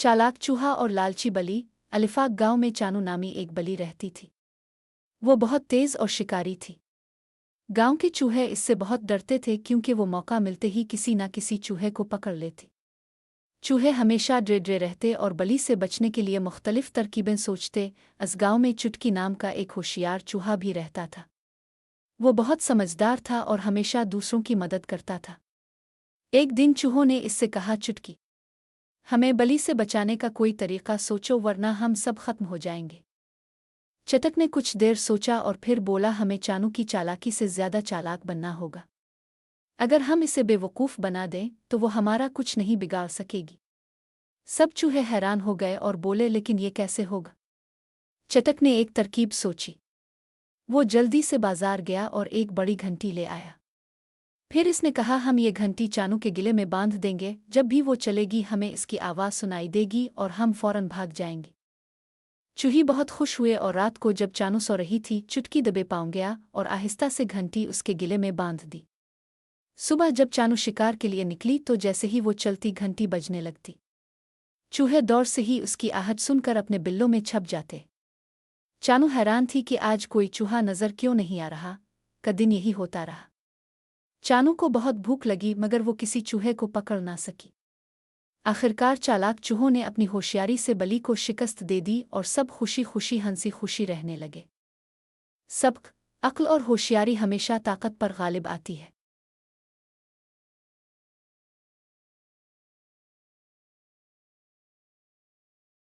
चालाक चूहा और लालची बली। अलिफाक गांव में चानू नामी एक बली रहती थी। वो बहुत तेज और शिकारी थी। गांव के चूहे इससे बहुत डरते थे क्योंकि वो मौका मिलते ही किसी न किसी चूहे को पकड़ लेती। चूहे हमेशा डरे रहते और बली से बचने के लिए मुख्तलिफ तरकीबें सोचते। इस गांव में चुटकी नाम का एक होशियार चूहा भी रहता था। वो बहुत समझदार था और हमेशा दूसरों की मदद करता था। एक दिन चूहों ने इससे कहा, चुटकी, हमें बली से बचाने का कोई तरीका सोचो वरना हम सब खत्म हो जाएंगे। चटक ने कुछ देर सोचा और फिर बोला, हमें चानू की चालाकी से ज्यादा चालाक बनना होगा। अगर हम इसे बेवकूफ़ बना दें तो वो हमारा कुछ नहीं बिगाड़ सकेगी। सब चूहे हैरान हो गए और बोले, लेकिन ये कैसे होगा? चटक ने एक तरकीब सोची। वो जल्दी से बाजार गया और एक बड़ी घंटी ले आया। फिर इसने कहा, हम ये घंटी चानू के गिले में बांध देंगे। जब भी वो चलेगी हमें इसकी आवाज़ सुनाई देगी और हम फौरन भाग जाएंगे। चूही बहुत खुश हुए और रात को जब चानू सो रही थी, चुटकी दबे पाँव गया और आहिस्ता से घंटी उसके गिले में बांध दी। सुबह जब चानू शिकार के लिए निकली तो जैसे ही वो चलती घंटी बजने लगती। चूहे दौड़ से ही उसकी आहट सुनकर अपने बिल्लों में छप जाते। चानू हैरान थी कि आज कोई चूहा नजर क्यों नहीं आ रहा। का दिन यही होता रहा। चानू को बहुत भूख लगी मगर वो किसी चूहे को पकड़ ना सकी। आखिरकार चालाक चूहों ने अपनी होशियारी से बली को शिकस्त दे दी और सब खुशी खुशी हंसी खुशी रहने लगे। सबक, अक्ल और होशियारी हमेशा ताकत पर गालिब आती है।